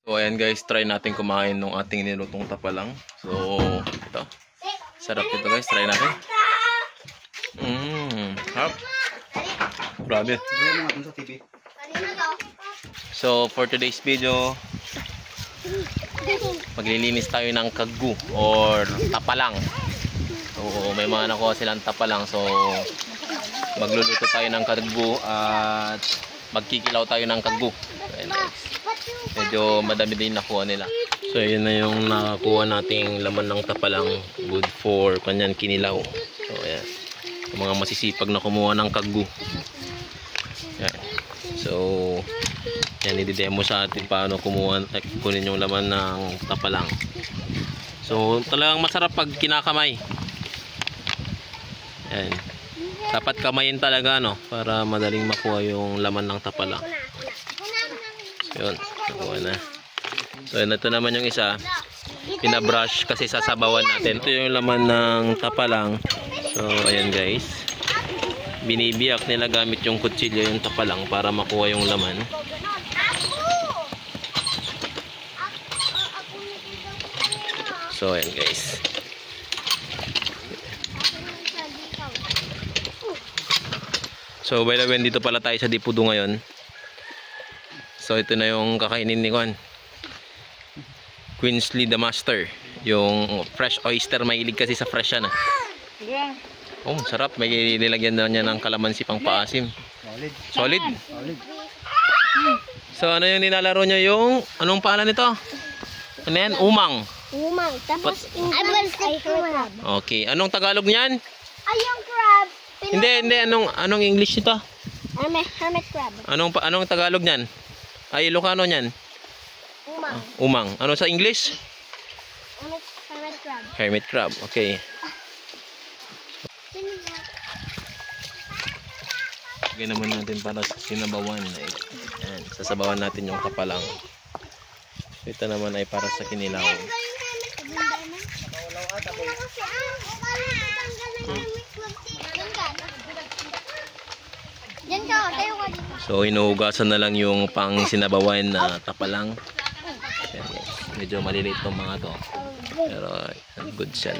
So ayan guys, try natin kumain ng ating nilutong tapalang. So ito, sarap ito guys, try natin. Harap. Grabe. So for today's video, maglilinis tayo ng kaggu or tapalang. So may mga nakuha silang tapalang, so magluluto tayo ng kaggu at magkikilaw tayo ng kaggu. Ayan guys, medyo madami din nakuha nila. So yun na yung nakakuha nating laman ng tapalang, good for kanyan kinilaw. So ayan, yung mga masisipag na kumuha ng kaggu. Ayan. So yan, i-demo sa atin paano kunin yung laman ng tapalang. So talagang masarap pag kinakamay. Ayan, dapat kamayin talaga, no, para madaling makuha yung laman ng tapalang. So yun, nakuha na. So yun, ito naman yung isa, pinabrush kasi sasabawan natin. Ito yung laman ng tapalang. So ayan guys, binibiyak nila gamit yung kutsilyo yung tapalang para makuha yung laman. So ayan guys, so by the way, dito pala tayo sa Dipudo ngayon. So ito na yung kakainin ni Juan, Queensley the Master, yung fresh oyster. Mahilig kasi sa fresh yan. Oh, sarap. May nilagyan na niya ng kalamansi pang paasim. Solid. So ano yung nilalaro niya, yung anong pangalan nito? Ano yan? Umang. Tapos English ay crab. Okay, anong Tagalog niyan? Ay, yung crab. Hindi, anong English nito? Hermit crab. Anong Tagalog niyan? Ay, Ilocano niyan? Umang. Ano sa English? Hermit crab. Hermit crab. Okay. Lagyan naman natin para sa sinabawan. Ayan, sasabawan natin yung tapalang. Ito naman ay para sa kinilaw. So inuhugasan na lang yung pang sinabawan na tapalang. Ayan guys, medyo maliliit tong mga to, pero good siya.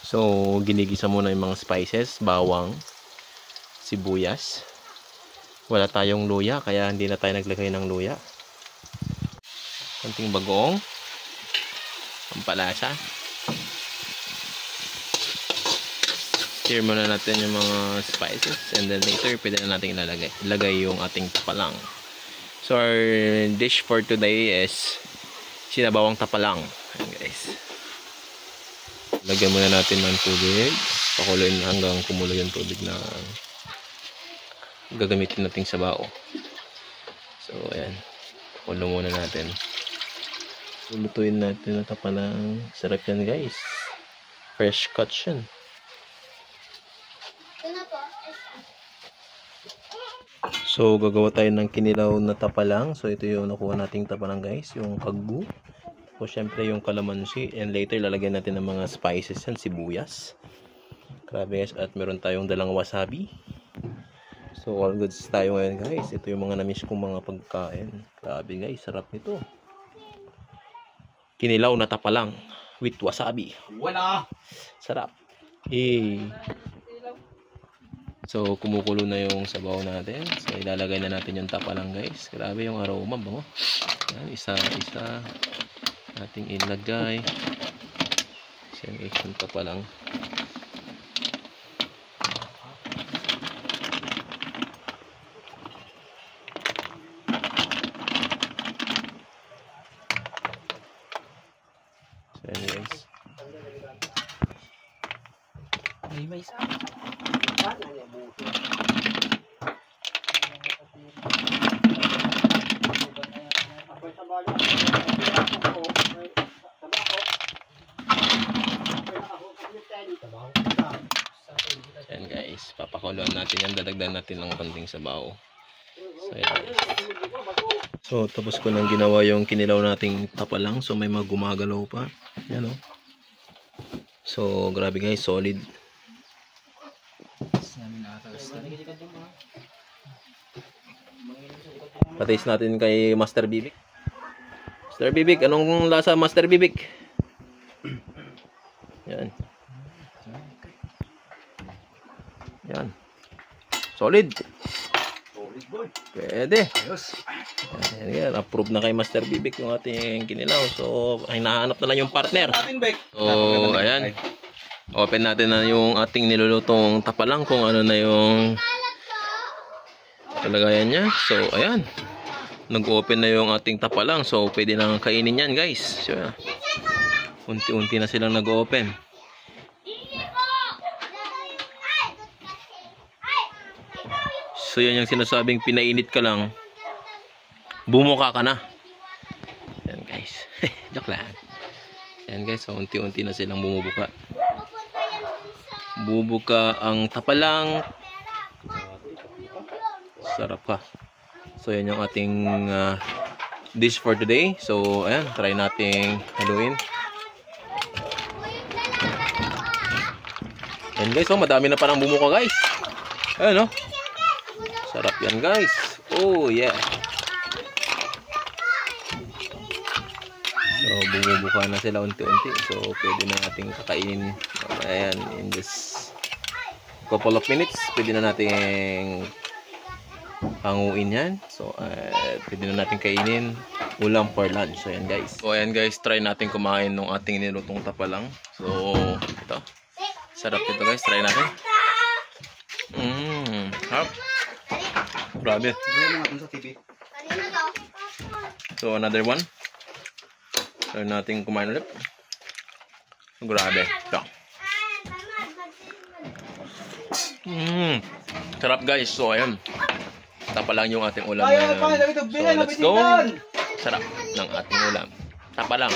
So ginigisa muna yung mga spices, bawang, sibuyas. Wala tayong luya kaya hindi na tayo naglagay ng luya. Konting bagoong, pampalasa. Stir muna natin yung mga spices, and then later pwede na natin ilagay yung ating tapalang. So our dish for today is sinabawang tapalang. Ayan guys, lagyan muna natin ng tubig, pakuloyin hanggang kumulo yung tubig na gagamitin nating sabaw. So ayan, pakulo muna natin. Lulutuin natin na tapalang. Sarap yan guys, fresh cut yan. So gagawa tayo ng kinilaw na tapalang. So ito yung nakuha nating tapalang guys, yung kaggu. So syempre yung kalamansi, and later lalagyan natin ng mga spices yan, sibuyas. Grabe guys, at meron tayong dalang wasabi. So all goods tayo ngayon guys. Ito yung mga namiss kong mga pagkain. Grabe guys, sarap nito. Kinilaw na tapalang with wasabi. Wala! Sarap. So kumukulo na yung sabaw natin. So ilalagay na natin yung tapalang guys. Grabe yung aroma, bango. Yan, isa-isa nating ilagay. So yung tapalang. So yan guys. May isa. Ayan guys, papakuluan natin yan, dadagdagan natin ng konting sabaw. So, ayan. So tapos ko nang ginawa yung kinilaw nating tapalang. So may mga gumagalaw pa. Yan o. So grabe guys, solid. Pataste natin kay Master Bibik. Master Bibik, anong lasa Master Bibik? Yan. Yan. Solid. Pwede. Yan, approve na kay Master Bibik yung ating kinilaw. So, hinahanap na lang yung partner. So, ayan. Open natin na yung ating nilulutong tapalang kung ano na yung kalagayan niya. So, ayan. Nag-open na yung ating tapalang. So, pwede na kainin yan, guys. So, unti-unti na silang nag-open. So, yan yung sinasabing pinainit ka lang, bumuka ka na. Yan, guys. Joke lang. Yan, guys. So, unti-unti na silang bumubuka. Bubuka ang tapalang. Sarap ka. So, yan yung ating dish for today. So, ayan. Try nating haluin. Yan, guys. So, madami na parang bumuka, guys. Ayan, no? Sarap yan, guys. Oh, yeah. So, bumubuka na sila unti-unti. So, pwede na natin kakainin. Ayan, in just couple of minutes, pwede na natin hanguin yan. So, pwede na natin kainin ulam for lunch. So, ayan, guys. So, ayan, guys. Try natin kumain ng ating nilutong tapalang. So, ito. Sarap ito, guys. Try natin. Sarap. Grabe. So, another one. Try natin kumain ulit. Grabe. Ito. Sarap, guys. So, ayan. Tapalang yung ating ulam ngayon. So, let's go. Sarap ng ating ulam. Tapalang.